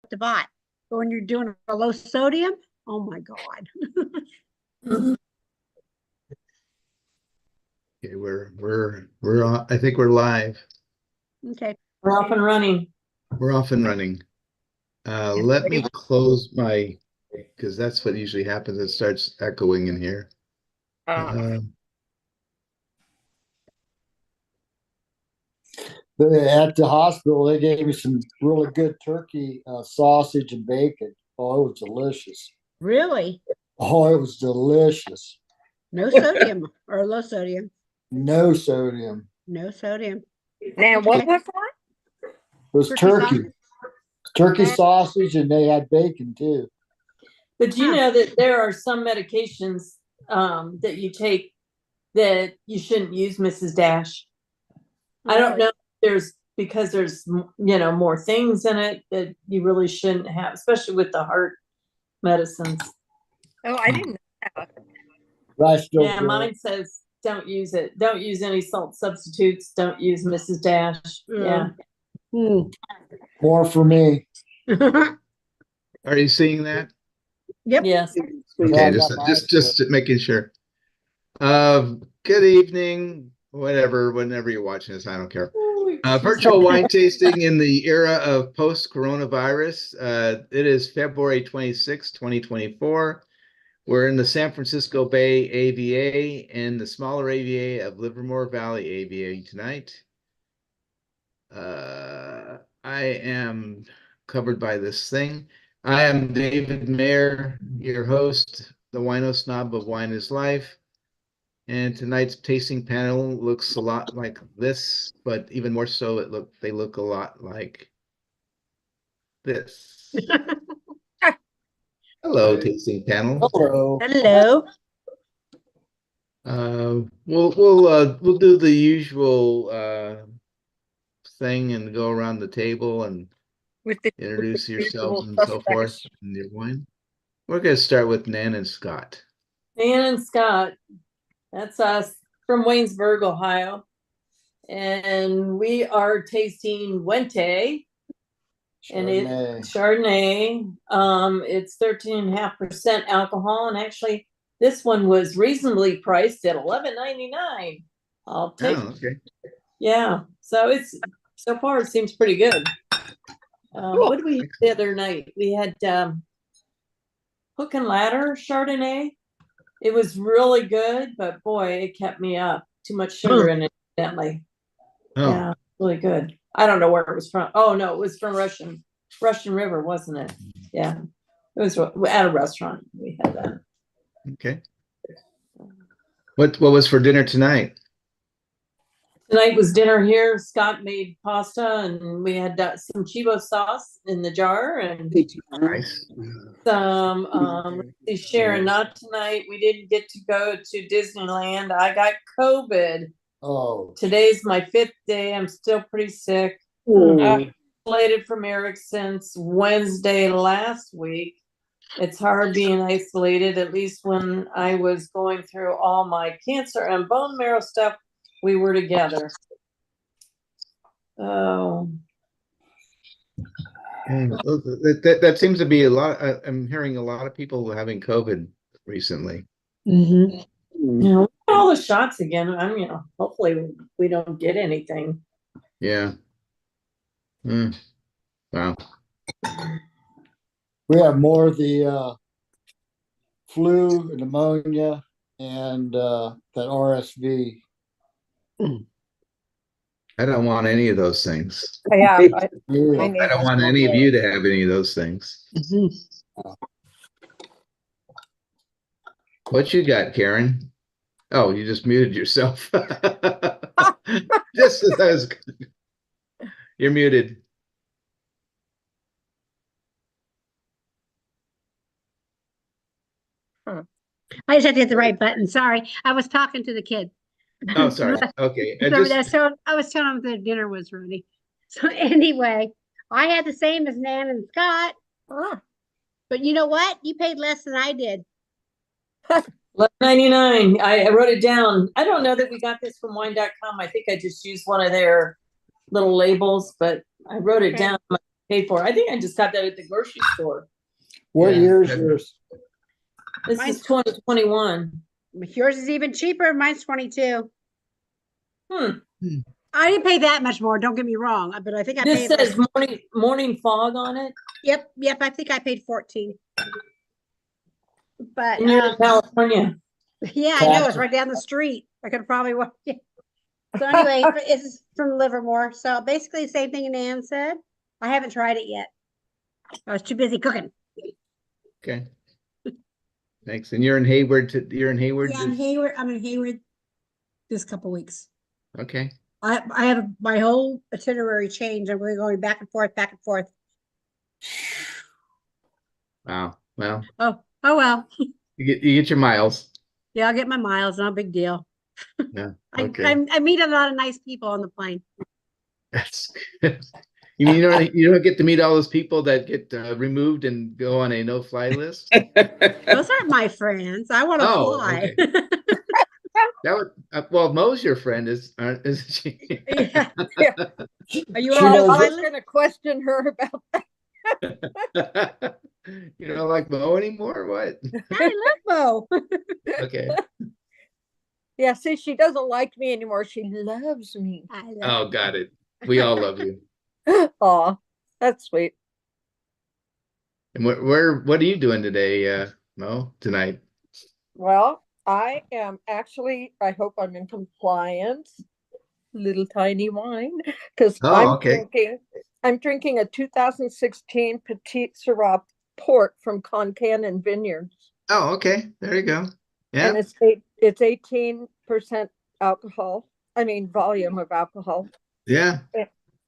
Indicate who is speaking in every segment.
Speaker 1: to buy. But when you're doing a low sodium, oh my God.
Speaker 2: Okay, we're on. I think we're live.
Speaker 1: Okay.
Speaker 3: We're off and running.
Speaker 2: We're off and running. Let me close my, because that's what usually happens. It starts echoing in here.
Speaker 4: At
Speaker 5: the hospital, they gave me some really good turkey sausage and bacon. Oh, it was delicious.
Speaker 1: Really?
Speaker 5: Oh, it was delicious.
Speaker 1: No sodium or low sodium?
Speaker 5: No sodium.
Speaker 1: No sodium.
Speaker 4: Now, what was that?
Speaker 5: It was
Speaker 1: Turkey
Speaker 5: turkey.
Speaker 1: sausage?
Speaker 5: Turkey sausage, and they had bacon too.
Speaker 3: But you know that there are some medications that you take that you shouldn't use, Mrs. Dash. I don't know if because there's more things in it that you really shouldn't have, especially with the heart medicines.
Speaker 4: Oh, I didn't know that.
Speaker 3: Yeah, mine says don't use it. Don't use any salt substitutes. Don't use Mrs. Dash. Yeah.
Speaker 5: More for me.
Speaker 2: Are you seeing that?
Speaker 1: Yep.
Speaker 3: Yes.
Speaker 2: Okay, just making sure. Good evening, whenever you're watching this, I don't care. Virtual wine tasting in the era of post-coronavirus. It is February 26, 2024. We're in the San Francisco Bay AVA and the smaller AVA of Livermore Valley AVA tonight. I am covered by this thing. I am David Mayer, your host, the Wino Snob of Wine is Life. And tonight's tasting panel looks a lot like this, but even more so, they look a lot like this. Hello, tasting panel.
Speaker 5: Hello.
Speaker 1: Hello.
Speaker 2: We'll do the usual thing and go around the table and introduce yourselves and so forth and your wine. We're going to start with Nan and Scott.
Speaker 3: Nan and Scott. That's us from Waynesburg, Ohio. And we are tasting Wente. And it's Chardonnay. It's 13.5% alcohol. And actually, this one was reasonably priced at $11.99. I'll take it.
Speaker 2: Okay.
Speaker 3: Yeah. So far, it seems pretty good. What did we have the other night? We had Hook and Ladder Chardonnay. It was really good, but boy, it kept me up. Too much sugar in it, evidently.
Speaker 2: Oh.
Speaker 3: Yeah, really good. I don't know where it was from. Oh no, it was from Russian River, wasn't it? Yeah, it was at a restaurant. We had that.
Speaker 2: Okay. What was for dinner tonight?
Speaker 3: Tonight was dinner here. Scott made pasta, and we had some chivo sauce in the jar, and
Speaker 2: Nice.
Speaker 3: some Sharon. Not tonight. We didn't get to go to Disneyland. I got COVID.
Speaker 5: Oh.
Speaker 3: Today's my 5th day. I'm still pretty sick. Isolated from Eric since Wednesday last week. It's hard being isolated. At least when I was going through all my cancer and bone marrow stuff, we were together. Oh.
Speaker 2: That seems to be a lot. I'm hearing a lot of people having COVID recently.
Speaker 3: Yeah, all the shots again. Hopefully we don't get anything.
Speaker 2: Yeah. Wow.
Speaker 5: We have more of the flu, pneumonia, and that RSV.
Speaker 2: I don't want any of those things.
Speaker 4: Yeah,
Speaker 2: I don't want any of you to have any of those things. What you got, Karen? Oh, you just muted yourself. Just as I was. You're muted.
Speaker 1: I just had to hit the right button. Sorry. I was talking to the kid.
Speaker 2: Oh, sorry. Okay.
Speaker 1: So I was telling them the dinner was ready. So anyway, I had the same as Nan and Scott. But you know what? You paid less than I did.
Speaker 3: $11.99. I wrote it down. I don't know that we got this from wine.com. I think I just used one of their little labels, but I wrote it down. pay for. I think I just got that at the grocery store.
Speaker 5: What
Speaker 2: Yeah.
Speaker 5: year is yours?
Speaker 3: This
Speaker 1: Mine's-
Speaker 3: is 2021.
Speaker 1: Yours is even cheaper. Mine's 22.
Speaker 3: Hmm.
Speaker 1: I didn't pay that much more. Don't get me wrong, but I think I
Speaker 3: This
Speaker 1: paid.
Speaker 3: says morning fog on it.
Speaker 1: Yep. I think I paid 14. But
Speaker 3: And you're in California.
Speaker 1: yeah, I know it's right down the street. I could probably walk. Yeah. So anyway, it's from Livermore. So basically, the same thing Nan said. I haven't tried it yet. I was too busy cooking.
Speaker 2: Okay. Thanks. And you're in Hayward. You're in Hayward.
Speaker 1: Yeah, I'm Hayward. I'm in Hayward this couple weeks.
Speaker 2: Okay.
Speaker 1: I have my whole itinerary changed. I'm going back and forth, back and forth.
Speaker 2: Wow. Well,
Speaker 1: Oh well.
Speaker 2: you get your miles.
Speaker 1: Yeah, I'll get my miles. Not a big deal.
Speaker 2: Yeah.
Speaker 1: I,
Speaker 2: Okay.
Speaker 1: I meet a lot of nice people on the plane.
Speaker 2: That's good. You mean you don't get to meet all those people that get removed and go on a no-fly list?
Speaker 1: Those aren't my friends. I want to
Speaker 2: Oh,
Speaker 1: fly.
Speaker 2: okay. That would well, Mo's your friend, isn't she?
Speaker 1: Yeah.
Speaker 4: Yeah.
Speaker 1: Are you
Speaker 5: She
Speaker 1: on a
Speaker 5: knows
Speaker 1: fly
Speaker 4: I was
Speaker 1: list?
Speaker 4: gonna question her about
Speaker 2: You don't like Mo anymore? Or what?
Speaker 1: I love Mo.
Speaker 2: Okay.
Speaker 4: yeah, see, she doesn't like me anymore. She loves me.
Speaker 1: I love
Speaker 2: Oh, got it. We all love you.
Speaker 4: Aw, that's sweet.
Speaker 2: And what are you doing today, Mo? Tonight?
Speaker 4: Well, I am actually, I hope I'm in compliance. Little tiny wine, because
Speaker 2: Oh, okay.
Speaker 4: I'm drinking a 2016 Petite Syrah port from Concannon Vineyards.
Speaker 2: Oh, okay. There you go.
Speaker 4: And
Speaker 2: Yeah.
Speaker 4: it's 18% alcohol. I mean, volume of alcohol.
Speaker 2: Yeah.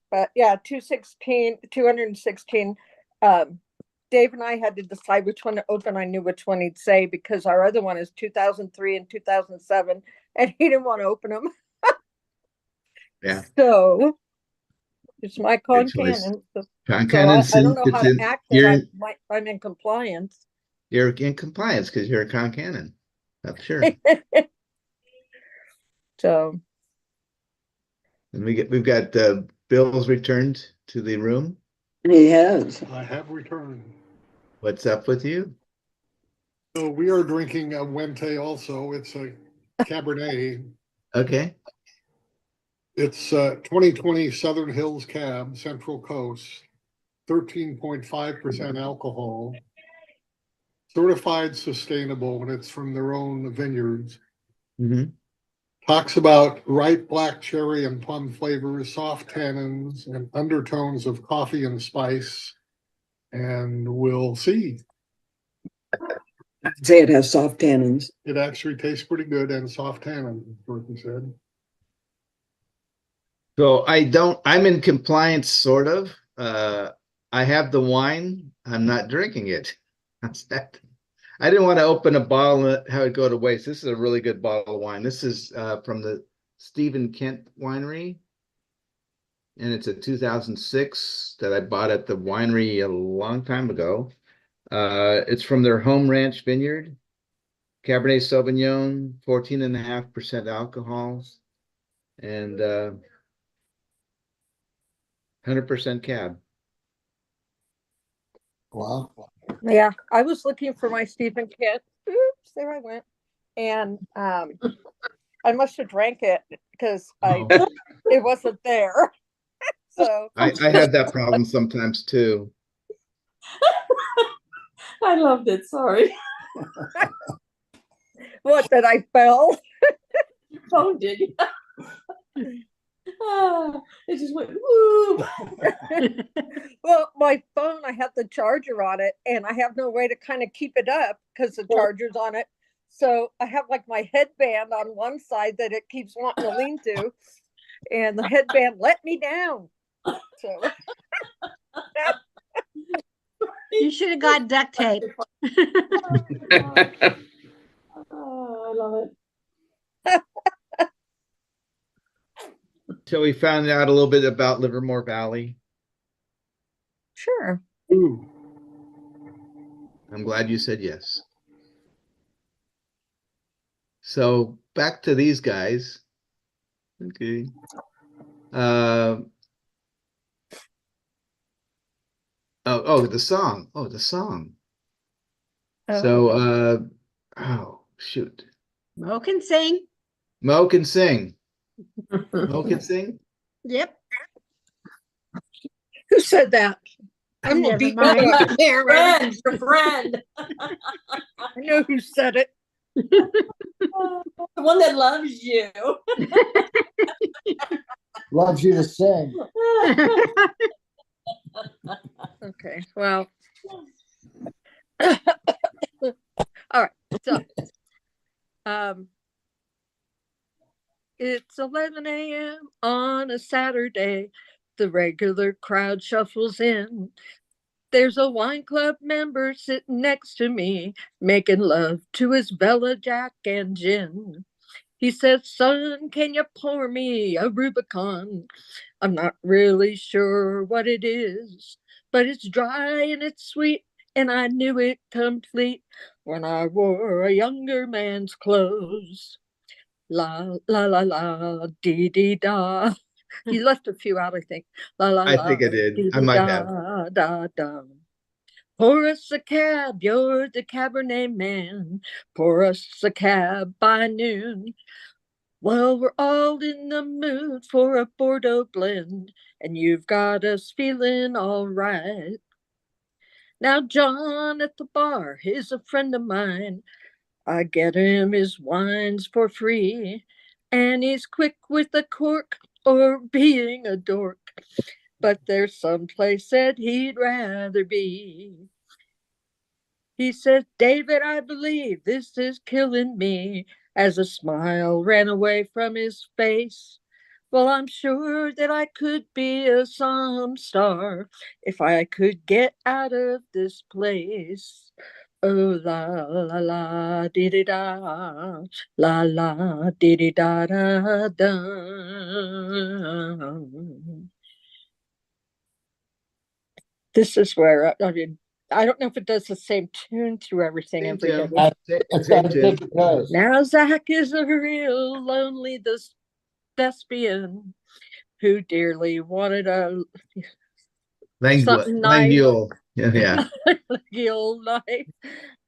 Speaker 4: But yeah, 216. Dave and I had to decide which one to open. I knew which one he'd say because our other one is 2003 and 2007, and he didn't want to open them.
Speaker 2: Yeah.
Speaker 4: So it's my
Speaker 2: Good choice.
Speaker 4: Concannon. So
Speaker 2: John
Speaker 4: I
Speaker 2: Cannon's
Speaker 4: don't know how to
Speaker 2: in,
Speaker 4: act
Speaker 2: you're
Speaker 4: that I'm in compliance.
Speaker 2: you're in compliance because you're a Con Cannon. That's sure.
Speaker 4: So
Speaker 2: And we've got Bill's returned to the room.
Speaker 6: He has.
Speaker 7: I have returned.
Speaker 2: What's up with you?
Speaker 7: So we are drinking a Wente also. It's a Cabernet.
Speaker 2: Okay.
Speaker 7: It's 2020 Southern Hills Cab, Central Coast, 13.5% alcohol, certified sustainable, and it's from their own vineyards.
Speaker 2: Mm-hmm.
Speaker 7: Talks about ripe black cherry and plum flavors, soft tannins, and undertones of coffee and spice. And we'll see.
Speaker 6: I'd say it has soft tannins.
Speaker 7: It actually tastes pretty good and soft tannin, Dorothy said.
Speaker 2: So I'm in compliance, sort of. I have the wine. I'm not drinking it. How's that? I didn't want to open a bottle and have it go to waste. This is a really good bottle of wine. This is from the Stephen Kent Winery. And it's a 2006 that I bought at the winery a long time ago. It's from their home ranch vineyard. Cabernet Sauvignon, 14.5% alcohol. And 100% cab.
Speaker 5: Wow.
Speaker 4: yeah, I was looking for my Stephen Kent. Oops, there I went. And I must have drank it because it wasn't there. So
Speaker 2: I have that problem sometimes too.
Speaker 3: I loved it. Sorry.
Speaker 4: what, that I fell?
Speaker 3: Your phone did. It just went woo.
Speaker 4: Well, my phone, I have the charger on it and I have no way to kind of keep it up because the charger's on it. So I have like my headband on one side that it keeps wanting to lean to, and the headband let me down. So
Speaker 1: You should have got duct tape.
Speaker 3: Oh, I love it.
Speaker 2: So we found out a little bit about Livermore Valley.
Speaker 4: sure.
Speaker 7: Ooh,
Speaker 2: I'm glad you said yes. So back to these guys. Okay. Oh, the song. Oh, the song.
Speaker 4: Oh.
Speaker 2: So, oh, shoot.
Speaker 1: Mo can sing.
Speaker 2: Mo can sing. Mo can sing?
Speaker 1: Yep.
Speaker 4: Who said that? I'm gonna
Speaker 1: Never
Speaker 4: beat
Speaker 1: mind.
Speaker 4: that up.
Speaker 1: Yeah, right.
Speaker 3: Friend, your friend.
Speaker 4: I know who said it.
Speaker 3: The one that loves you.
Speaker 5: Loves you to sing.
Speaker 4: Okay, well. All right, so it's 11 a.m. on a Saturday. The regular crowd shuffles in. There's a wine club member sitting next to me, making love to his Bella Jack and gin. He says, "Son, can you pour me a Rubicon? I'm not really sure what it is, but it's dry and it's sweet, and I knew it complete when I wore a younger man's clothes." La la la la, dee dee da. He left a few out, I think. La la
Speaker 2: I
Speaker 4: la,
Speaker 2: think I did.
Speaker 4: dee
Speaker 2: I
Speaker 4: dee
Speaker 2: might have.
Speaker 4: da da da. Pour us a cab, you're the Cabernet man. Pour us a cab by noon. Well, we're all in the mood for a Bordeaux blend, and you've got us feeling all right. Now, John at the bar is a friend of mine. I get him his wines for free, and he's quick with a cork or being a dork. But there's some place that he'd rather be. He says, "David, I believe this is killing me," as a smile ran away from his face. Well, I'm sure that I could be a some star if I could get out of this place. Oh, la la la, dee dee da, la la, dee dee da da da. This is where I mean, I don't know if it does the same tune through everything,
Speaker 2: Same tune.
Speaker 4: everybody.
Speaker 5: It's
Speaker 2: Same
Speaker 5: got a
Speaker 2: tune.
Speaker 5: think it does.
Speaker 4: Now Zach is a real lonely thespian who dearly wanted a something nice,
Speaker 2: Languel. Yeah.
Speaker 4: real life,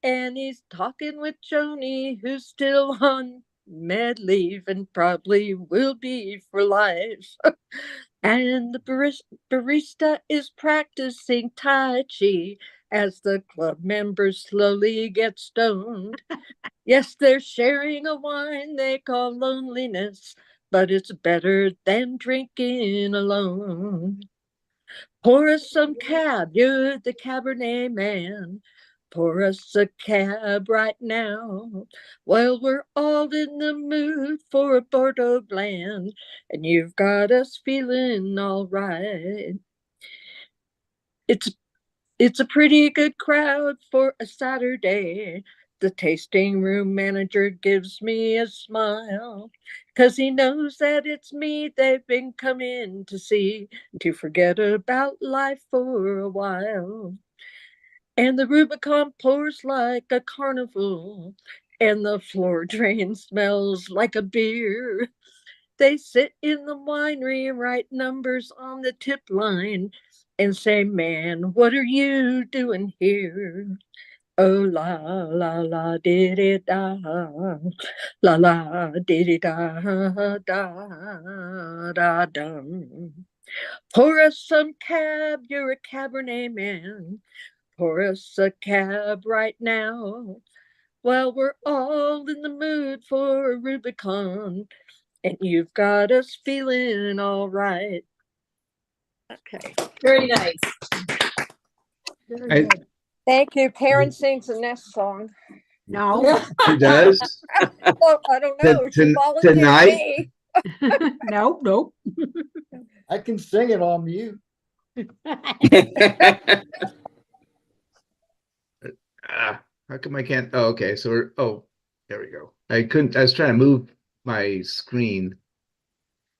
Speaker 4: and he's talking with Joni, who's still on med leave and probably will be for life. And the barista is practicing Tai Chi as the club members slowly get stoned. Yes, they're sharing a wine they call loneliness, but it's better than drinking alone. Pour us some cab, you're the Cabernet man. Pour us a cab right now. Well, we're all in the mood for a Bordeaux blend, and you've got us feeling all right. It's it's a pretty good crowd for a Saturday. The tasting room manager gives me a smile, 'cause he knows that it's me they've been coming to see, to forget about life for a while. And the Rubicon pours like a carnival, and the floor drain smells like a beer. They sit in the winery and write numbers on the tip line and say, "Man, what are you doing here?" Oh, la, la, la, did it da, la, la, did it da, da, da, dum. Pour us some cab, you're a Cabernet man. Pour us a cab right now. Well, we're all in the mood for a Rubicon, and you've got us feeling all right. Okay.
Speaker 3: Very nice.
Speaker 2: I,
Speaker 4: Thank you. Karen sings the next song.
Speaker 1: No,
Speaker 2: she does.
Speaker 4: Well, I don't know. She volunteered
Speaker 2: Tonight?
Speaker 4: me.
Speaker 1: nope, nope.
Speaker 5: I can sing it on mute.
Speaker 2: How come I can't? Oh, okay. So there we go. I was trying to move my screen.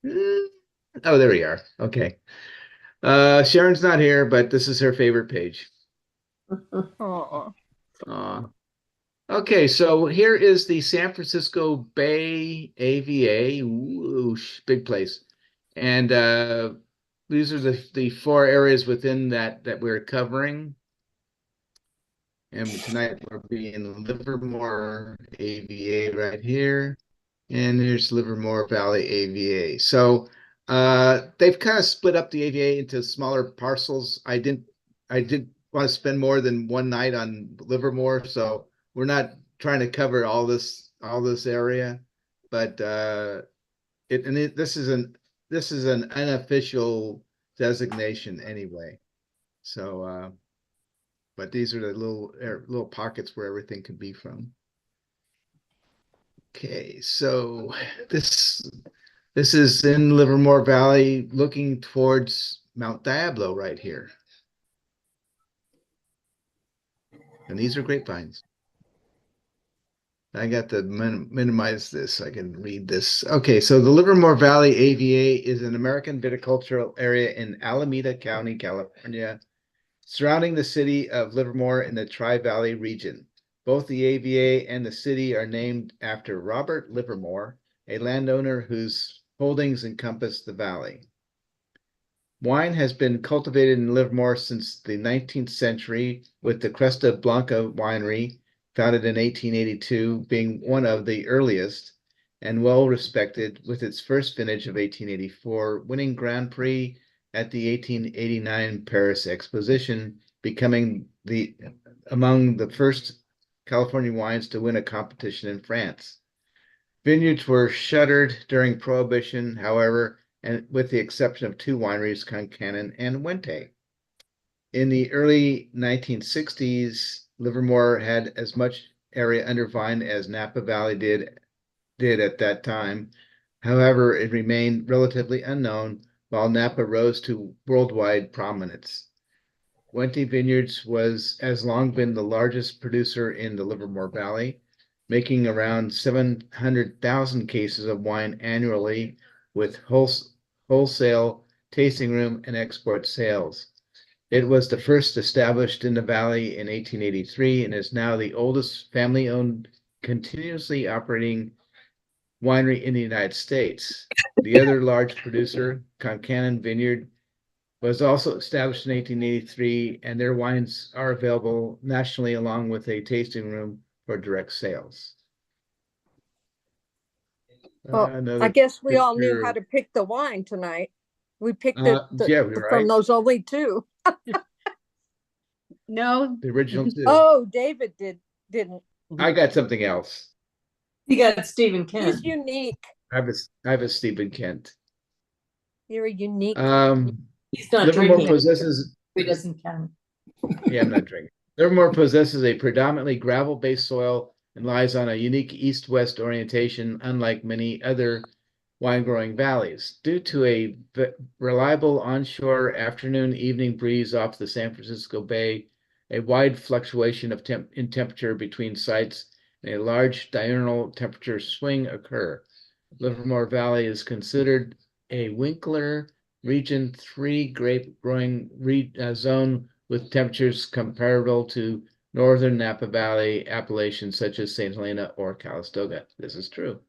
Speaker 2: Oh, there we are. Okay. Sharon's not here, but this is her favorite page. Okay, so here is the San Francisco Bay AVA. Whoosh, big place. And these are the four areas within that we're covering. And tonight we'll be in Livermore AVA right here. And here's Livermore Valley AVA. So they've kind of split up the AVA into smaller parcels. I didn't want to spend more than one night on Livermore, so we're not trying to cover all this area. But this is an unofficial designation anyway. So but these are the little pockets where everything could be from. Okay, so this is in Livermore Valley, looking towards Mount Diablo right here. And these are grapevines. I got to minimize this so I can read this. Okay, so the Livermore Valley AVA is an American viticultural area in Alameda County, California, surrounding the city of Livermore in the Tri-Valley region. Both the AVA and the city are named after Robert Livermore, a landowner whose holdings encompass the valley. Wine has been cultivated in Livermore since the 19th century, with the Cresta Blanca winery, founded in 1882, being one of the earliest and well respected, with its first vintage of 1884 winning Grand Prix at the 1889 Paris Exposition, becoming among the first California wines to win a competition in France. Vineyards were shuttered during Prohibition, however, and with the exception of two wineries, Concannon and Wente. In the early 1960s, Livermore had as much area under vine as Napa Valley did at that time. However, it remained relatively unknown, while Napa rose to worldwide prominence. Wente Vineyards has long been the largest producer in the Livermore Valley, making around 700,000 cases of wine annually, with wholesale, tasting room, and export sales. It was the first established in the valley in 1883 and is now the oldest family-owned, continuously operating winery in the United States. The other large producer, Concannon Vineyard, was also established in 1883, and their wines are available nationally along with a tasting room for direct sales.
Speaker 4: Well, I guess we all knew how to pick the wine tonight. We picked from those only two.
Speaker 1: No,
Speaker 2: the original two.
Speaker 4: Oh, David didn't.
Speaker 2: I got something else.
Speaker 3: You got Stephen Kent.
Speaker 4: He's unique.
Speaker 2: I have a Stephen Kent.
Speaker 4: You're a unique.
Speaker 3: He's not
Speaker 2: Livermore
Speaker 3: drinking.
Speaker 2: possesses.
Speaker 3: He doesn't count.
Speaker 2: Yeah, I'm not drinking. Livermore possesses a predominantly gravel-based soil and lies on a unique east-west orientation, unlike many other wine-growing valleys. Due to a reliable onshore afternoon-evening breeze off the San Francisco Bay, a wide fluctuation of in temperature between sites, and a large diurnal temperature swing occur. Livermore Valley is considered a Winkler Region 3 grape growing zone with temperatures comparable to northern Napa Valley appellations such as St. Helena or Calistoga. This is true.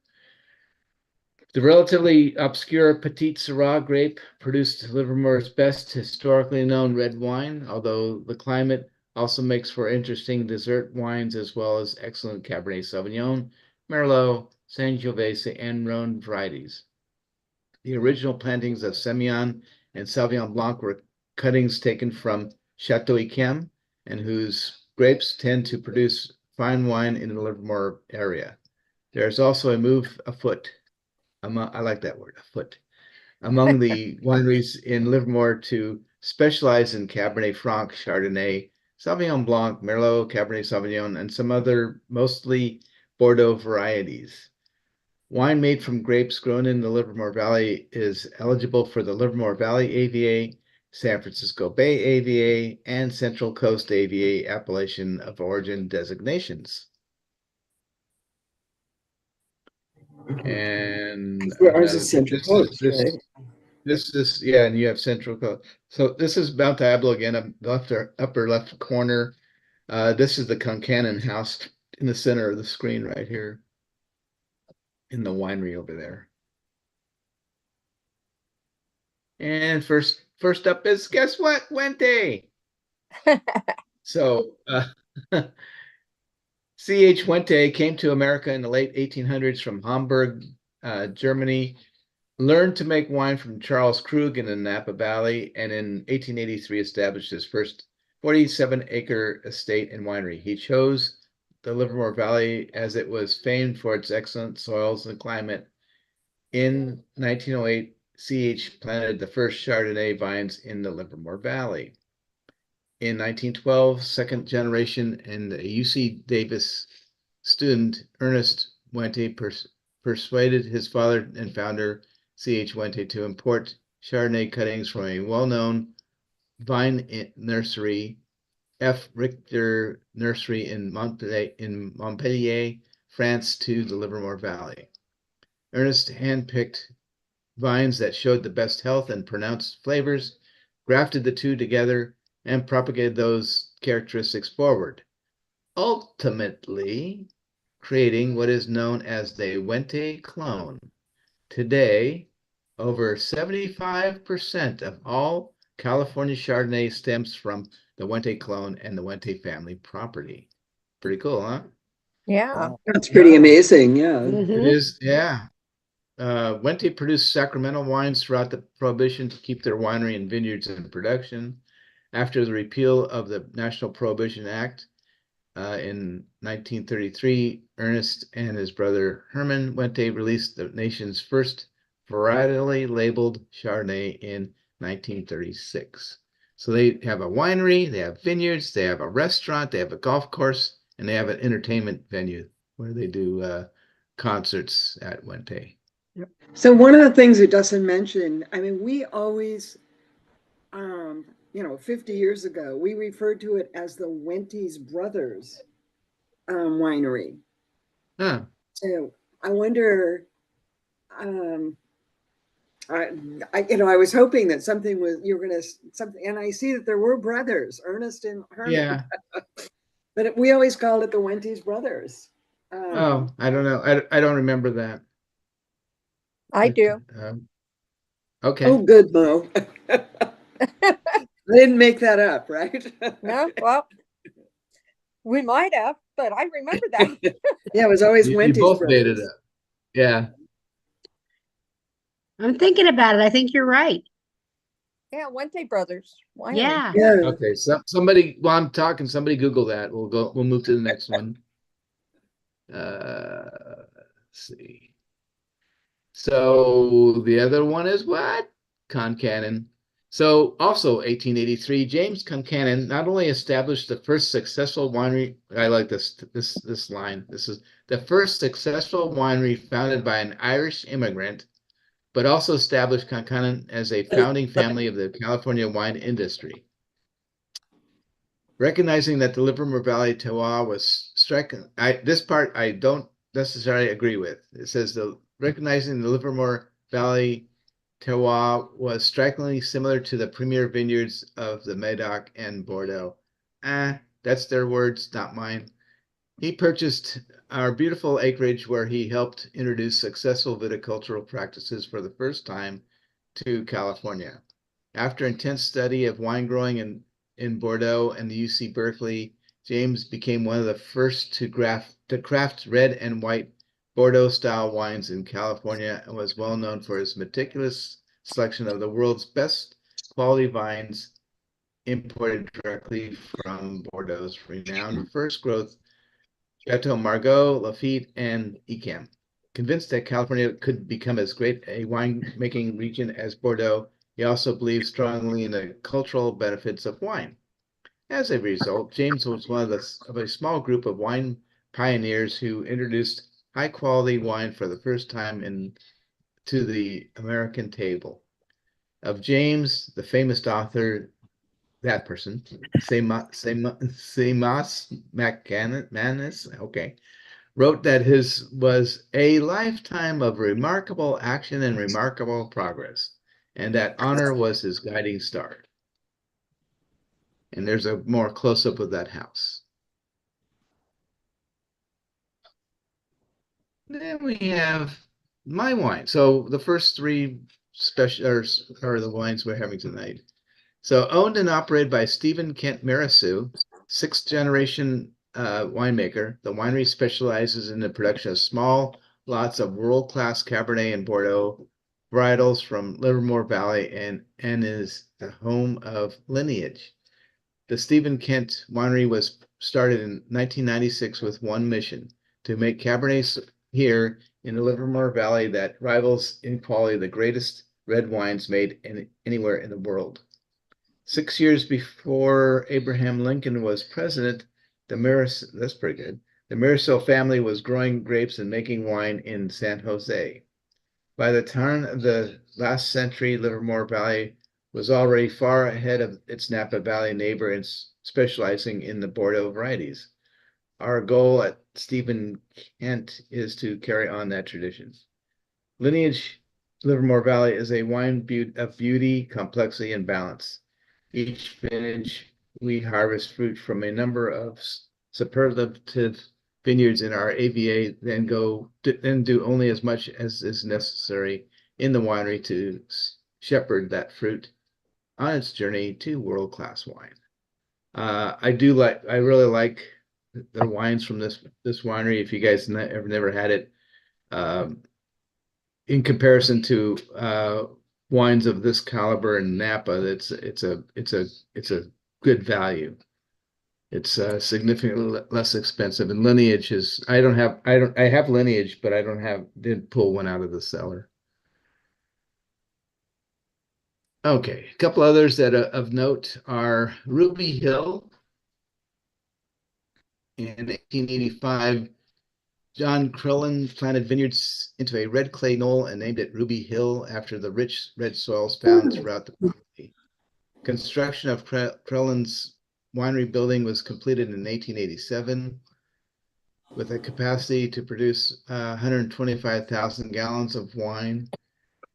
Speaker 2: The relatively obscure Petite Syrah grape produced Livermore's best historically known red wine, although the climate also makes for interesting dessert wines as well as excellent Cabernet Sauvignon, Merlot, Sangiovese, and Rhone varieties. The original plantings of Semillon and Sauvignon Blanc were cuttings taken from Chateau Yquem, and whose grapes tend to produce fine wine in the Livermore area. There is also a move afoot. I like that word, afoot, among the wineries in Livermore to specialize in Cabernet Franc, Chardonnay, Sauvignon Blanc, Merlot, Cabernet Sauvignon, and some other mostly Bordeaux varieties. Wine made from grapes grown in the Livermore Valley is eligible for the Livermore Valley AVA, San Francisco Bay AVA, and Central Coast AVA appellation of origin designations. And
Speaker 6: ours is Central Coast, right?
Speaker 2: This is, yeah, and you have Central Coast. So this is Mount Diablo again, up the upper left corner. This is the Concannon house in the center of the screen right here, in the winery over there. And first first up is, guess what? Wente. So, C.H. Wente came to America in the late 1800s from Hamburg, Germany, learned to make wine from Charles Krug in the Napa Valley, and in 1883 established his first 47-acre estate and winery. He chose the Livermore Valley as it was famed for its excellent soils and climate. In 1908, C.H. planted the first Chardonnay vines in the Livermore Valley. In 1912, second generation and a UC Davis student, Ernest Wente, persuaded his father and founder, C.H. Wente, to import Chardonnay cuttings from a well-known vine nursery, F. Richter Nursery in Montpellier, France, to the Livermore Valley. Ernest handpicked vines that showed the best health and pronounced flavors, grafted the two together, and propagated those characteristics forward, ultimately creating what is known as the Wente clone. Today, over 75% of all California Chardonnay stems from the Wente clone and the Wente family property. Pretty cool, huh?
Speaker 4: Yeah.
Speaker 6: That's pretty amazing. Yeah.
Speaker 1: Mhm.
Speaker 2: It is, yeah. Wente produced Sacramento wines throughout the Prohibition to keep their winery and vineyards in production. After the repeal of the National Prohibition Act in 1933, Ernest and his brother Herman Wente released the nation's first varietally labeled Chardonnay in 1936. So they have a winery, they have vineyards, they have a restaurant, they have a golf course, and they have an entertainment venue where they do concerts at Wente.
Speaker 6: So one of the things it doesn't mention, I mean, we always, 50 years ago, we referred to it as the Wente's Brothers winery.
Speaker 2: Huh.
Speaker 6: So I wonder, I was hoping that something was, you were going to, something, and I see that there were brothers, Ernest and Herman.
Speaker 2: Yeah.
Speaker 6: But we always called it the Wente's Brothers.
Speaker 2: Oh, I don't know. I don't remember that.
Speaker 4: I do.
Speaker 2: Okay.
Speaker 6: Oh, good, Mo. I didn't make that up, right?
Speaker 4: No, well, we might have, but I remember that.
Speaker 6: Yeah, it was always
Speaker 2: You
Speaker 6: Wente's
Speaker 2: both made it
Speaker 6: Brothers.
Speaker 2: up. Yeah.
Speaker 1: I'm thinking about it. I think you're right.
Speaker 4: Yeah, Wente Brothers. Winery.
Speaker 1: Yeah.
Speaker 6: Yeah.
Speaker 2: Okay. So somebody, while I'm talking, somebody Google that. We'll move to the next one. Let's see. So the other one is what? Concannon. So also 1883, James Concannon not only established the first successful winery. I like this line. This is the first successful winery founded by an Irish immigrant, but also established Concannon as a founding family of the California wine industry. Recognizing that the Livermore Valley terroir was striking, this part I don't necessarily agree with. It says recognizing the Livermore Valley terroir was strikingly similar to the premier vineyards of the Medoc and Bordeaux. That's their words, not mine. He purchased our beautiful acreage where he helped introduce successful viticultural practices for the first time to California. After intense study of wine growing in Bordeaux and the UC Berkeley, James became one of the first to craft red and white Bordeaux-style wines in California and was well known for his meticulous selection of the world's best quality vines imported directly from Bordeaux's renowned first growth Chateau Margaux, Lafite, and Yquem. Convinced that California could become as great a winemaking region as Bordeaux, he also believed strongly in the cultural benefits of wine. As a result, James was one of a small group of wine pioneers who introduced high-quality wine for the first time to the American table. Of James, the famous author, that person, Seamus McManus, okay, wrote that his was a lifetime of remarkable action and remarkable progress, and that honor was his guiding star. And there's a more close-up of that house. Then we have my wine. So the first three special are the wines we're having tonight. So owned and operated by Stephen Kent Marisu, sixth generation winemaker. The winery specializes in the production of small lots of world-class Cabernet and Bordeaux varietals from Livermore Valley and is the home of Lineage. The Stephen Kent Winery was started in 1996 with one mission: to make Cabernets here in the Livermore Valley that rivals in quality the greatest red wines made anywhere in the world. 6 years before Abraham Lincoln was president, that's pretty good. The Marisil family was growing grapes and making wine in San Jose. By the turn of the last century, Livermore Valley was already far ahead of its Napa Valley neighbor in specializing in the Bordeaux varieties. Our goal at Stephen Kent is to carry on that tradition. Lineage Livermore Valley is a wine of beauty, complexity, and balance. Each vintage, we harvest fruit from a number of superlative vineyards in our AVA, then do only as much as is necessary in the winery to shepherd that fruit on its journey to world-class wine. I really like the wines from this winery. If you guys have never had it, in comparison to wines of this caliber in Napa, it's a good value. It's significantly less expensive, and Lineage is I have Lineage, but didn't pull one out of the cellar. Okay, a couple others that of note are Ruby Hill. In 1885, John Crellin planted vineyards into a red clay knoll and named it Ruby Hill after the rich red soils found throughout the property. Construction of Crellin's winery building was completed in 1887 with a capacity to produce 125,000 gallons of wine.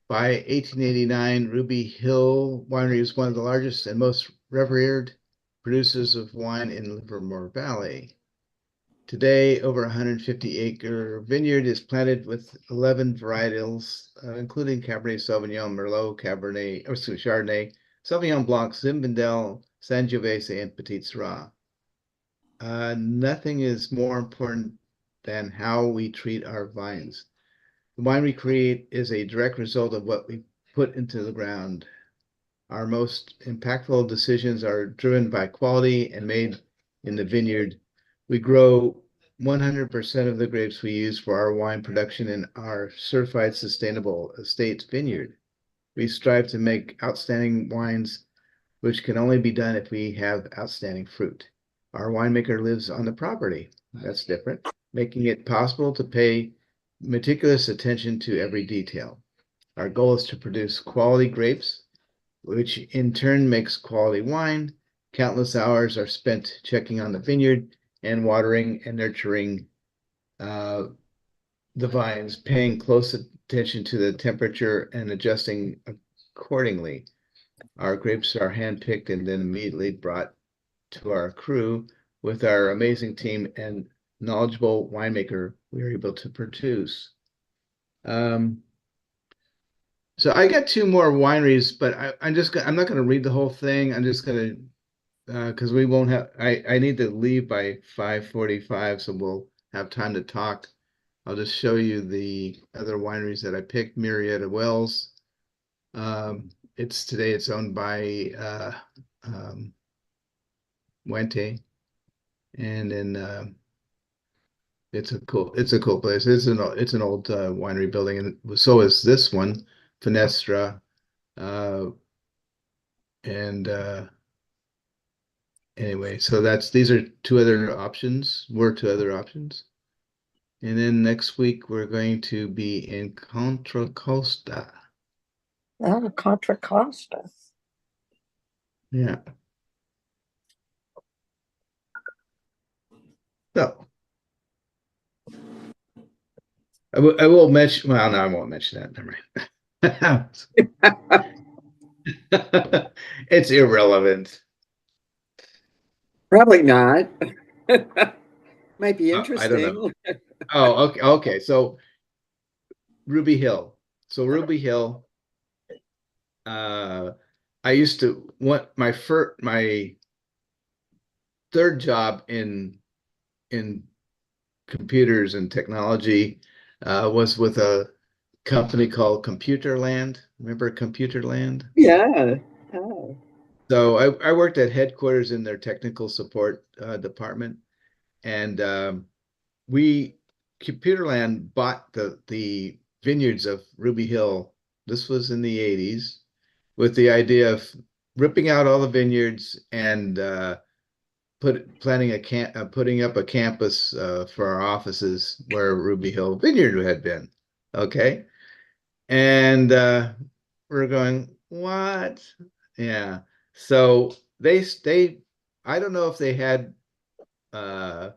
Speaker 2: By 1889, Ruby Hill Winery is one of the largest and most revered producers of wine in Livermore Valley. Today, over 150-acre vineyard is planted with 11 varietals, including Cabernet Sauvignon, Merlot, Chardonnay, Sauvignon Blanc, Zinfandel, Sangiovese, and Petit Syrah. Nothing is more important than how we treat our vines. The wine we create is a direct result of what we put into the ground. Our most impactful decisions are driven by quality and made in the vineyard. We grow 100% of the grapes we use for our wine production in our certified sustainable estate vineyard. We strive to make outstanding wines, which can only be done if we have outstanding fruit. Our winemaker lives on the property. That's different, making it possible to pay meticulous attention to every detail. Our goal is to produce quality grapes, which in turn makes quality wine. Countless hours are spent checking on the vineyard and watering and nurturing the vines, paying close attention to the temperature and adjusting accordingly. Our grapes are handpicked and then immediately brought to our crew. With our amazing team and knowledgeable winemaker, we are able to produce. So I got two more wineries, but I'm not going to read the whole thing. I'm just going to because we won't have, I need to leave by 5:45, so we'll have time to talk. I'll just show you the other wineries that I picked. Marietta Wells. It's owned by Wente, and then it's a cool place. It's an old winery building, and so is this one, Fenestra, and anyway, so these are two other options. And then next week we're going to be in Contra Costa.
Speaker 4: Oh, Contra Costa.
Speaker 2: Yeah. So I will mention. Well, no, I won't mention that. Never mind. It's irrelevant.
Speaker 6: Probably not. Might be
Speaker 2: I
Speaker 6: interesting.
Speaker 2: don't know. Oh, okay. Okay. So Ruby Hill. I used to want my third job in computers and technology was with a company called Computerland. Remember Computerland?
Speaker 6: Yeah. Oh.
Speaker 2: So I worked at headquarters in their technical support department, and we Computerland bought the vineyards of Ruby Hill. This was in the 80s, with the idea of ripping out all the vineyards and putting up a campus for our offices where Ruby Hill Vineyard had been. Okay, and we're going, what? Yeah. So I don't know if they had uh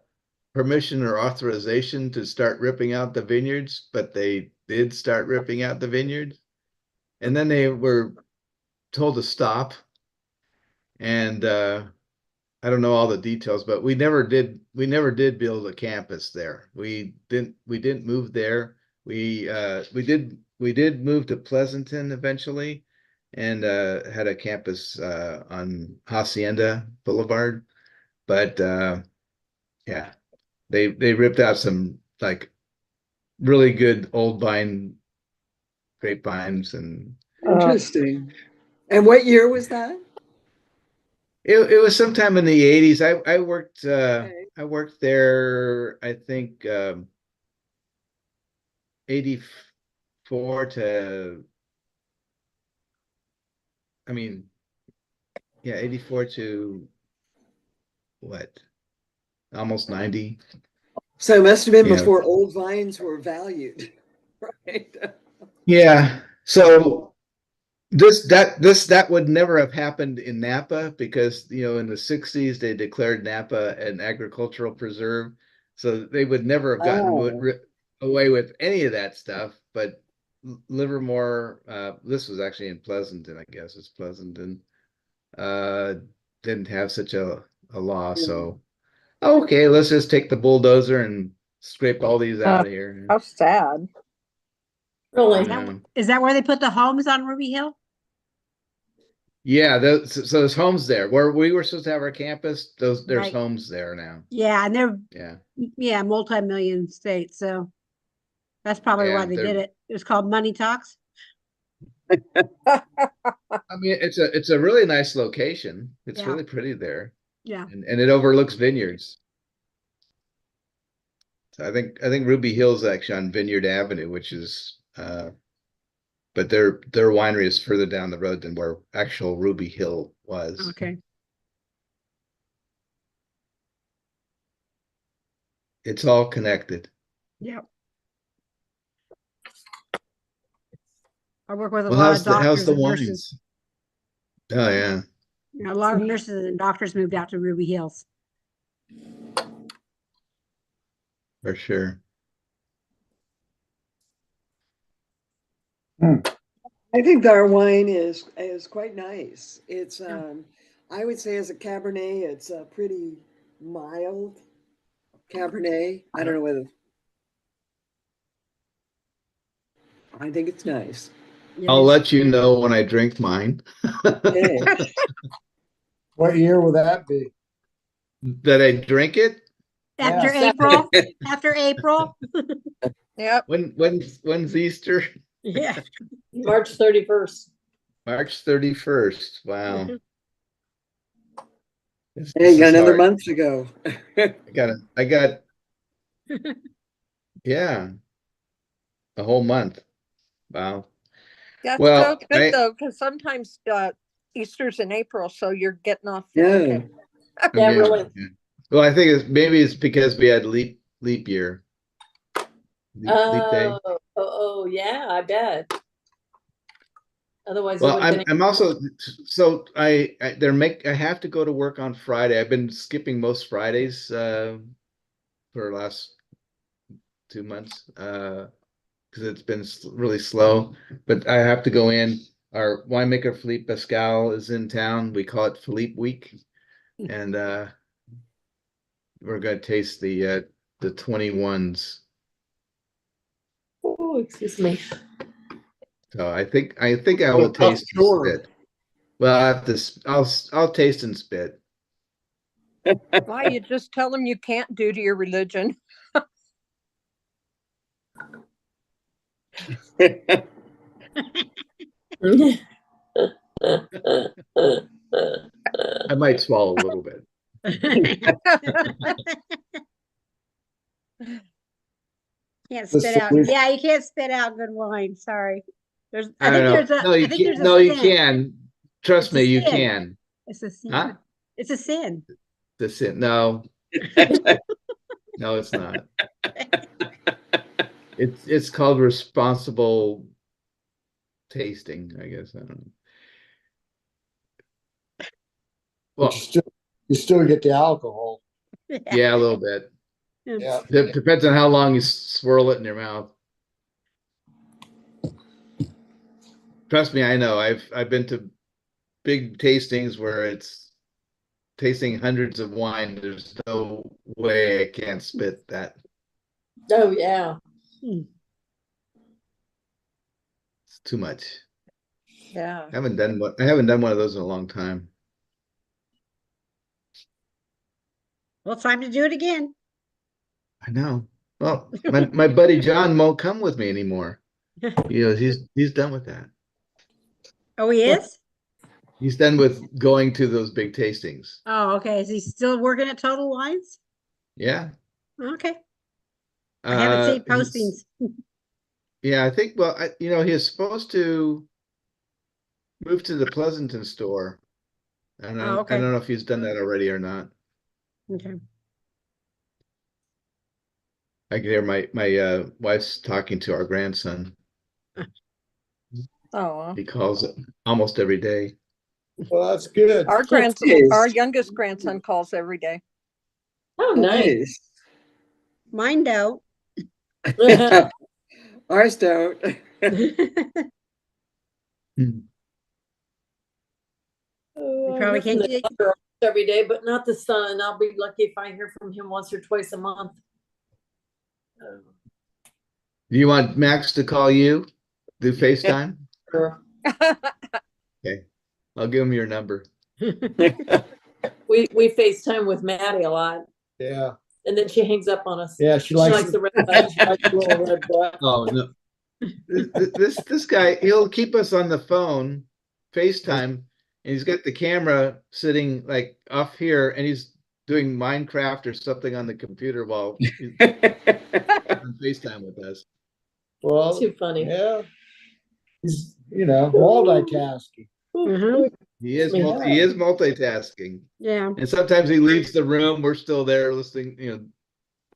Speaker 2: permission or authorization to start ripping out the vineyards, but they did start ripping out the vineyards. And then they were told to stop. And I don't know all the details, but we never did build a campus there. We didn't move there. We did move to Pleasanton eventually and had a campus on Hacienda Boulevard. But yeah, they ripped out some like really good old vine grapevines, and
Speaker 6: Interesting. And what year was that?
Speaker 2: it was sometime in the 80s. I worked
Speaker 6: Okay.
Speaker 2: I worked there, I think 84 to, I mean, yeah, 84 to what? Almost 90.
Speaker 6: So it must have been
Speaker 2: Yeah.
Speaker 6: before old vines were valued, right?
Speaker 2: Yeah. So that would never have happened in Napa because, in the 60s they declared Napa an agricultural preserve. So they would never have gotten
Speaker 6: Oh,
Speaker 2: away with any of that stuff. But Livermore, this was actually in Pleasanton, I guess it's Pleasanton, uh, didn't have such a law.
Speaker 6: yeah.
Speaker 2: So, okay, let's just take the bulldozer and scrape all these out of here.
Speaker 4: How sad.
Speaker 3: Really?
Speaker 2: Yeah.
Speaker 1: Is that where they put the homes on Ruby Hill?
Speaker 2: Yeah, so there's homes there where we were supposed to have our campus. There's
Speaker 1: Right.
Speaker 2: homes there now.
Speaker 1: Yeah, and they're
Speaker 2: Yeah,
Speaker 1: multi-million states, so that's probably why
Speaker 2: yeah.
Speaker 1: they did it. It was called Money Talks.
Speaker 2: I mean, it's a really nice location. It's
Speaker 1: Yeah.
Speaker 2: really pretty there,
Speaker 1: Yeah.
Speaker 2: and it overlooks vineyards. So I think Ruby Hill's actually on Vineyard Avenue, which is but their winery is further down the road than where actual Ruby Hill was.
Speaker 1: Okay.
Speaker 2: It's all connected.
Speaker 1: Yep. I work with a
Speaker 2: Well,
Speaker 1: lot
Speaker 2: how's
Speaker 1: of
Speaker 2: the
Speaker 1: doctors and
Speaker 2: wines?
Speaker 1: nurses.
Speaker 2: Oh yeah,
Speaker 1: A lot of nurses and doctors moved out to Ruby Hills.
Speaker 2: for sure.
Speaker 6: I think our wine is quite nice. It's I would say as a Cabernet, it's a pretty mild Cabernet. I don't know whether I think it's nice.
Speaker 2: I'll let you know when I drink mine.
Speaker 6: Okay.
Speaker 5: What year will that be?
Speaker 2: That I drink it?
Speaker 1: After
Speaker 5: Yeah.
Speaker 1: April, after April.
Speaker 4: Yep.
Speaker 2: When's Easter?
Speaker 1: Yeah.
Speaker 3: March 31st.
Speaker 2: March 31st. Wow. This
Speaker 6: Hey, you got
Speaker 2: is
Speaker 6: another
Speaker 2: hard.
Speaker 6: month to go.
Speaker 2: I got yeah, a whole month. Wow.
Speaker 4: That's
Speaker 2: Well,
Speaker 4: so good though, because sometimes Easter's in April, so you're getting off.
Speaker 6: Yeah.
Speaker 4: Okay.
Speaker 3: Yeah, really.
Speaker 2: yeah. Well, I think it's because we had leap year. Leap day.
Speaker 3: Oh, yeah, I bet. Otherwise, it
Speaker 2: Well,
Speaker 3: would have been.
Speaker 2: I'm also so I have to go to work on Friday. I've been skipping most Fridays for the last 2 months because it's been really slow. But I have to go in. Our winemaker Philippe Pascal is in town. We call it Philippe Week, and we're gonna taste the 21s.
Speaker 3: Oh, excuse me.
Speaker 2: So I think I will taste
Speaker 7: Sure.
Speaker 2: it. Well, I have to. I'll taste and spit.
Speaker 4: Why you just tell them you can't due to your religion.
Speaker 2: I might swallow a little bit.
Speaker 1: Can't
Speaker 5: The
Speaker 1: spit out.
Speaker 5: solution-
Speaker 1: Yeah, you can't spit out good wine. Sorry. There's.
Speaker 2: I
Speaker 1: I
Speaker 2: don't
Speaker 1: think
Speaker 2: know.
Speaker 1: there's a.
Speaker 2: No, you
Speaker 1: I think
Speaker 2: can't.
Speaker 1: there's a
Speaker 2: No, you
Speaker 1: sin.
Speaker 2: can. Trust
Speaker 1: It's a
Speaker 2: me, you
Speaker 1: sin.
Speaker 2: can.
Speaker 1: It's a sin.
Speaker 2: Huh?
Speaker 1: It's a sin.
Speaker 2: The sin. No, no, it's not. It's called responsible tasting, I guess. I don't know.
Speaker 5: But
Speaker 2: Well,
Speaker 5: you still get the alcohol.
Speaker 2: yeah, a little bit.
Speaker 5: Yeah.
Speaker 2: Depends on how long you swirl it in your mouth. Trust me, I know. I've been to big tastings where it's tasting hundreds of wine. There's no way I can't spit that.
Speaker 3: Oh, yeah.
Speaker 1: Hmm.
Speaker 2: It's too much.
Speaker 4: Yeah.
Speaker 2: I haven't done one of those in a long time.
Speaker 1: Well, it's time to do it again.
Speaker 2: I know. Well, my buddy John won't come with me anymore. He's done with that.
Speaker 1: Oh, he is?
Speaker 2: He's done with going to those big tastings.
Speaker 1: Oh, okay. Is he still working at Total Wines?
Speaker 2: Yeah.
Speaker 1: Okay. I haven't seen postings.
Speaker 2: Yeah, I think. Well, he was supposed to move to the Pleasanton store, and
Speaker 1: Oh, okay.
Speaker 2: I don't know if he's done that already or not.
Speaker 1: Okay.
Speaker 2: I can hear my wife's talking to our grandson.
Speaker 4: Oh,
Speaker 2: He calls it almost every day.
Speaker 5: Well, that's good.
Speaker 4: our grandson,
Speaker 6: Nice.
Speaker 4: our youngest grandson calls every day.
Speaker 3: Oh, nice.
Speaker 1: Mine don't.
Speaker 6: Ours don't.
Speaker 1: You probably
Speaker 3: I hear from
Speaker 1: can't
Speaker 3: the
Speaker 1: get.
Speaker 3: daughter every day, but not the son. I'll be lucky if I hear from him once or twice a month.
Speaker 2: Do you want Max to call you? Do FaceTime?
Speaker 3: Sure.
Speaker 2: Okay. I'll give him your number.
Speaker 3: We FaceTime with Maddie a lot,
Speaker 5: Yeah.
Speaker 3: and then she hangs up on us.
Speaker 5: Yeah. She
Speaker 3: She
Speaker 5: likes
Speaker 3: likes the red button. She likes the little red button.
Speaker 2: Oh no. This guy, he'll keep us on the phone, FaceTime, and he's got the camera sitting like off here, and he's doing Minecraft or something on the computer while he's on FaceTime with us.
Speaker 5: Well,
Speaker 3: Too funny.
Speaker 5: yeah. He's, multitasking.
Speaker 1: Mhm.
Speaker 2: He is
Speaker 3: Yeah.
Speaker 2: he is multitasking.
Speaker 1: Yeah.
Speaker 2: And sometimes he leaves the room, we're still there listening,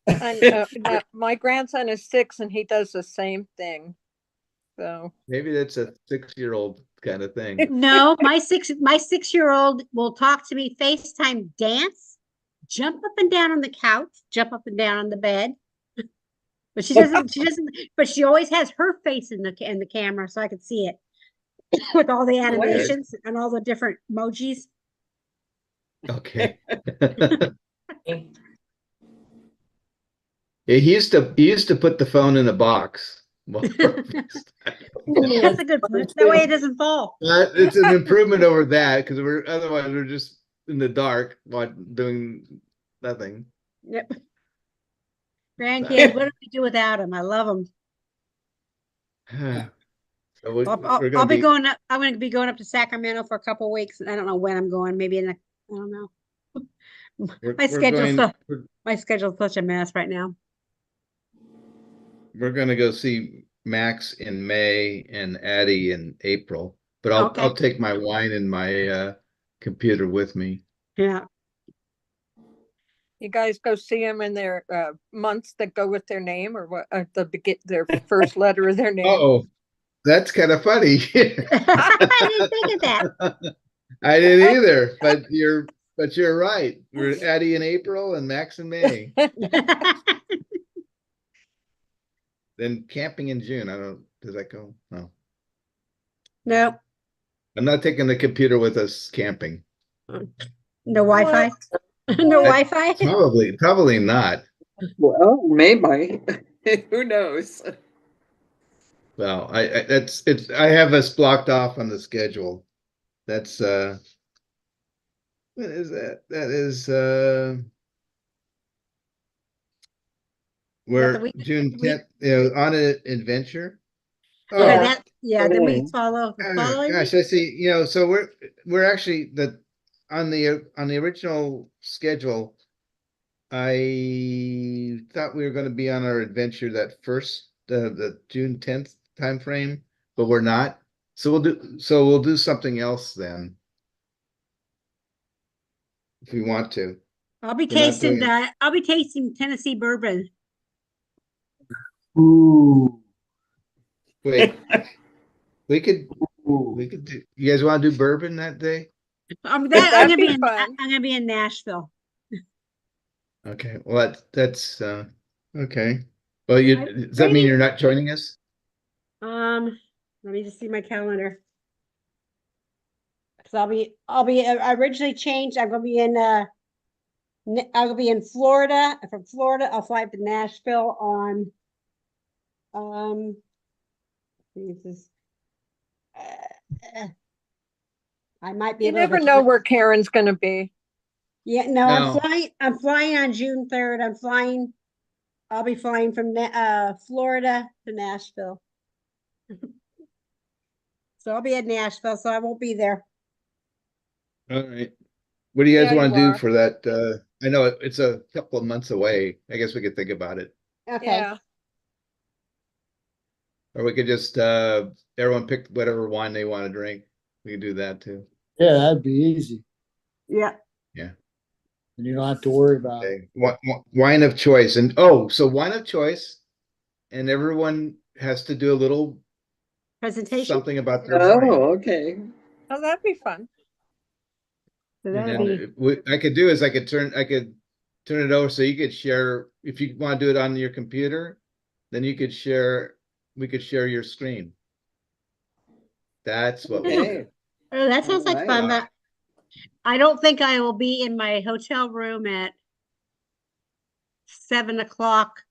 Speaker 4: And my grandson is 6 and he does the same thing. So
Speaker 2: maybe that's a 6-year-old kind of thing.
Speaker 1: No, my 6-year-old will talk to me FaceTime dance, jump up and down on the couch, jump up and down on the bed. But she doesn't, but she always has her face in the camera so I could see it with all the animations and all the different emojis.
Speaker 2: Okay. He used to put the phone in a box.
Speaker 1: That's a good point. That way it doesn't fall.
Speaker 2: It's an improvement over that because otherwise we're just in the dark doing nothing.
Speaker 1: Yep. Grandkids, what do we do without them? I love them.
Speaker 2: So we're
Speaker 1: I'll
Speaker 2: gonna
Speaker 1: be going up. I'm going to be going up to Sacramento for a couple of weeks. I don't know when I'm going. Maybe I don't know. My schedule's such a mess right now.
Speaker 2: We're gonna go see Max in May and Addie in April, but I'll take my wine and my computer with me.
Speaker 1: Yeah.
Speaker 4: you guys go see them in their months that go with their name, or what? Their first letter of their name.
Speaker 2: Oh, that's kind of funny.
Speaker 1: I didn't think of that.
Speaker 2: I didn't either, but you're right. We're Addie in April and Max in May. Then camping in June. Does that go? No.
Speaker 1: No.
Speaker 2: I'm not taking the computer with us camping.
Speaker 1: No Wi-Fi. No Wi-Fi.
Speaker 2: Probably not.
Speaker 6: Well, maybe. Who knows?
Speaker 2: Well, I have us blocked off on the schedule. That's what is that? That is we're
Speaker 1: week-
Speaker 2: June
Speaker 1: week-
Speaker 2: 10th, on an adventure.
Speaker 1: Okay,
Speaker 2: Oh,
Speaker 1: that, yeah, then we follow the following.
Speaker 2: gosh, I see. So we're actually on the original schedule. I thought we were going to be on our adventure that first the June 10th time frame, but we're not. So we'll do something else then if we want to.
Speaker 1: I'll be
Speaker 2: We're not doing
Speaker 1: tasting that. I'll be tasting Tennessee bourbon.
Speaker 5: Ooh.
Speaker 2: Wait, we could
Speaker 5: Ooh.
Speaker 2: do. You guys want to do bourbon that day?
Speaker 1: I'm
Speaker 4: That'd
Speaker 1: gonna
Speaker 4: be
Speaker 1: be in,
Speaker 4: fun.
Speaker 1: I'm gonna be in Nashville.
Speaker 2: Okay. Well, that's okay. Well, does that mean
Speaker 1: Maybe.
Speaker 2: you're not joining us?
Speaker 1: Let me just see my calendar. Cause I originally changed. I'm gonna be in, I'll be in Florida. From Florida, I'll fly to Nashville on, this is, I might be
Speaker 4: You
Speaker 1: a little
Speaker 4: never
Speaker 1: bit.
Speaker 4: know where Karen's gonna be.
Speaker 1: Yeah, no,
Speaker 2: No.
Speaker 1: I'm flying on June 3rd. I'll be flying from Florida to Nashville. So I'll be at Nashville, so I won't be there.
Speaker 2: All right. What do you guys
Speaker 4: Yeah,
Speaker 2: want
Speaker 4: you
Speaker 2: to do
Speaker 4: are.
Speaker 2: for that? I know it's a couple of months away. I guess we could think about it.
Speaker 1: Okay.
Speaker 4: Yeah.
Speaker 2: Or we could just everyone pick whatever wine they want to drink. We could do that too.
Speaker 5: Yeah, that'd be easy.
Speaker 1: Yeah.
Speaker 2: Yeah.
Speaker 5: And you don't have to worry about it.
Speaker 2: Okay. Wine of choice. And so wine of choice, and everyone has to do a little
Speaker 1: Presentation.
Speaker 2: something about their wine.
Speaker 6: Oh, okay.
Speaker 4: Oh, that'd be fun.
Speaker 1: So
Speaker 2: And
Speaker 1: that'll be,
Speaker 2: then what I could do is I could turn it over so you could share if you want to do it on your computer, then we could share your screen. That's what we do.
Speaker 6: Okay.
Speaker 1: oh, that sounds like
Speaker 6: Alright.
Speaker 1: fun, but I don't think I will be in my hotel room at 7 o'clock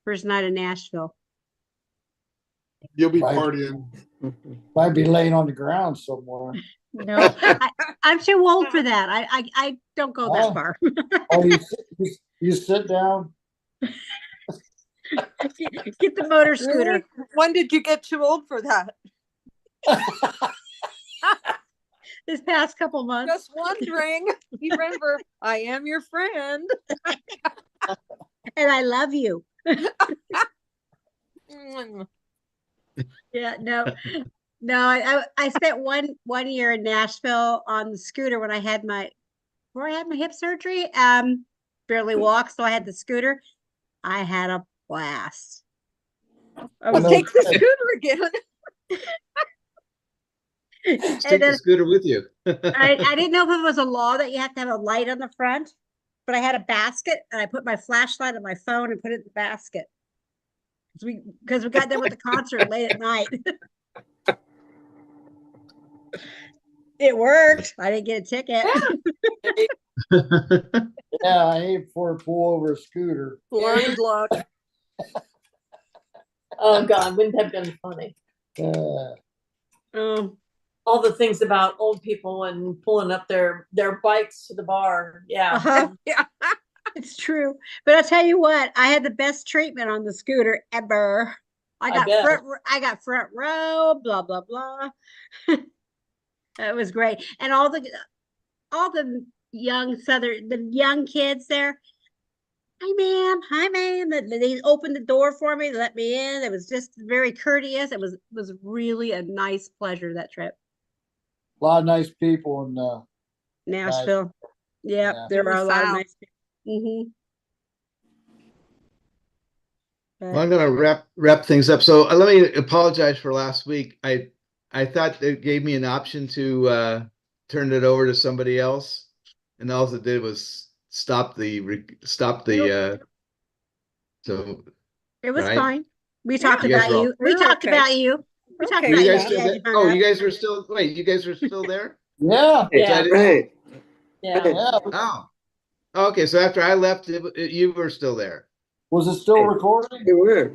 Speaker 1: first night in Nashville.
Speaker 7: You'll be
Speaker 5: Right.
Speaker 7: partying.
Speaker 5: Might be laying on the ground somewhere.
Speaker 1: No, I'm too old for that. I don't go that
Speaker 5: Oh.
Speaker 1: far.
Speaker 5: Oh, you sit down.
Speaker 1: Get the motor scooter.
Speaker 4: Really? When did you get too old for that?
Speaker 1: This past couple months.
Speaker 4: Just wondering. Remember, I am your friend.
Speaker 1: And I love you.
Speaker 4: Mm.
Speaker 1: Yeah, no, I spent one year in Nashville on the scooter when I had my hip surgery. Barely walk, so I had the scooter. I had a blast.
Speaker 4: Well,
Speaker 5: no
Speaker 4: take the
Speaker 5: kidding.
Speaker 4: scooter again.
Speaker 2: Just
Speaker 1: And
Speaker 2: take the
Speaker 1: then
Speaker 2: scooter with you.
Speaker 1: I didn't know if it was a law that you have to have a light on the front, but I had a basket and I put my flashlight on my phone and put it in the basket. Because we got done with the concert late at night. It worked. I didn't get a ticket.
Speaker 5: Yeah, I ain't for a pull over a scooter.
Speaker 4: Blind luck.
Speaker 3: Oh God, wouldn't that have been funny?
Speaker 5: Uh,
Speaker 3: All the things about old people and pulling up their bikes to the bar. Yeah.
Speaker 1: Uh-huh.
Speaker 4: Yeah.
Speaker 1: It's true. But I'll tell you what, I had the best treatment on the scooter ever. I got front row, blah, blah, blah. It was great. And all the young kids there. Hi ma'am. They opened the door for me, they let me in. It was just very courteous. It was really a nice pleasure, that trip.
Speaker 5: a lot of nice people in
Speaker 1: Nashville. Yep,
Speaker 5: Yeah.
Speaker 1: there
Speaker 4: In the
Speaker 1: are a lot of
Speaker 4: South.
Speaker 1: nice people.
Speaker 2: Well, I'm gonna wrap things up. So let me apologize for last week. I thought it gave me an option to turn it over to somebody else, and all it did was stop the so
Speaker 1: It was
Speaker 2: right?
Speaker 1: fine. We
Speaker 4: Yeah.
Speaker 1: talked
Speaker 2: You guys
Speaker 1: about
Speaker 2: were all-
Speaker 1: you. We
Speaker 4: We're
Speaker 1: talked
Speaker 4: okay.
Speaker 1: about you. We talked
Speaker 4: Okay.
Speaker 2: Were
Speaker 1: about
Speaker 2: you
Speaker 1: you.
Speaker 2: guys still
Speaker 1: Yeah,
Speaker 2: there?
Speaker 1: you hung
Speaker 2: Oh,
Speaker 1: up.
Speaker 2: you guys were still wait, you guys were still there?
Speaker 5: Yeah,
Speaker 2: So
Speaker 6: Right.
Speaker 3: Yeah.
Speaker 5: yeah.
Speaker 2: Oh. Okay, so after I left, you were still there.
Speaker 5: Was it still recording?
Speaker 6: You were.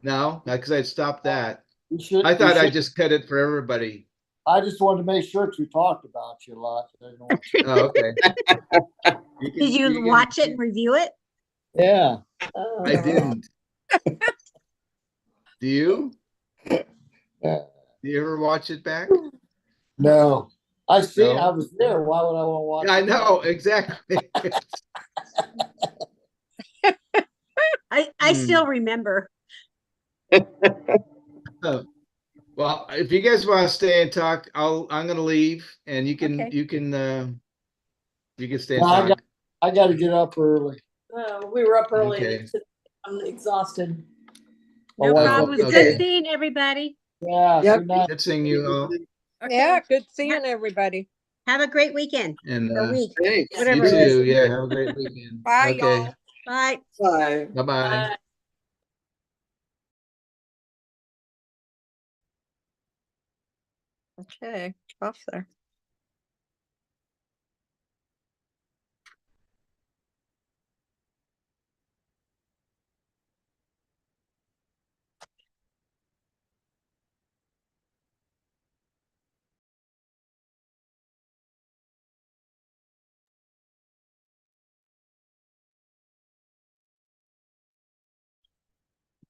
Speaker 2: No, because I stopped that.
Speaker 5: You should.
Speaker 2: I thought
Speaker 5: you
Speaker 2: I
Speaker 5: should-
Speaker 2: just cut it for everybody.
Speaker 5: I just wanted to make sure because we talked about you a lot. I didn't want you-
Speaker 2: Oh, okay.
Speaker 1: Did you watch it and review it?
Speaker 5: Yeah.
Speaker 2: I didn't. Do you?
Speaker 5: Yeah.
Speaker 2: Do you ever watch it back?
Speaker 5: No. I see.
Speaker 2: No?
Speaker 5: I was there. Why would I want to watch?
Speaker 2: I
Speaker 5: it?
Speaker 2: know, exactly.
Speaker 1: I still remember.
Speaker 2: Oh, well, if you guys want to stay and talk, I'm gonna leave and you can
Speaker 1: Okay.
Speaker 2: you can stay
Speaker 5: No,
Speaker 2: and talk.
Speaker 5: I got to get up early.
Speaker 3: We were up early.
Speaker 2: Okay.
Speaker 3: I'm exhausted.
Speaker 5: My
Speaker 1: No
Speaker 5: wife
Speaker 1: problem.
Speaker 5: up-
Speaker 1: It was
Speaker 2: Okay.
Speaker 1: good seeing everybody.
Speaker 5: Yeah.
Speaker 6: Yep.
Speaker 5: Good night.
Speaker 2: Good seeing you all.
Speaker 4: Yeah,
Speaker 1: Okay.
Speaker 4: good seeing everybody.
Speaker 1: Have a great weekend
Speaker 2: And
Speaker 1: or week.
Speaker 6: Thanks.
Speaker 2: you
Speaker 1: Whatever it
Speaker 2: too.
Speaker 1: is.
Speaker 2: Yeah, have a great weekend.
Speaker 4: Bye,
Speaker 2: Okay.
Speaker 4: y'all.
Speaker 1: Bye.
Speaker 6: Bye.
Speaker 2: Bye-bye.
Speaker 4: Okay, off there.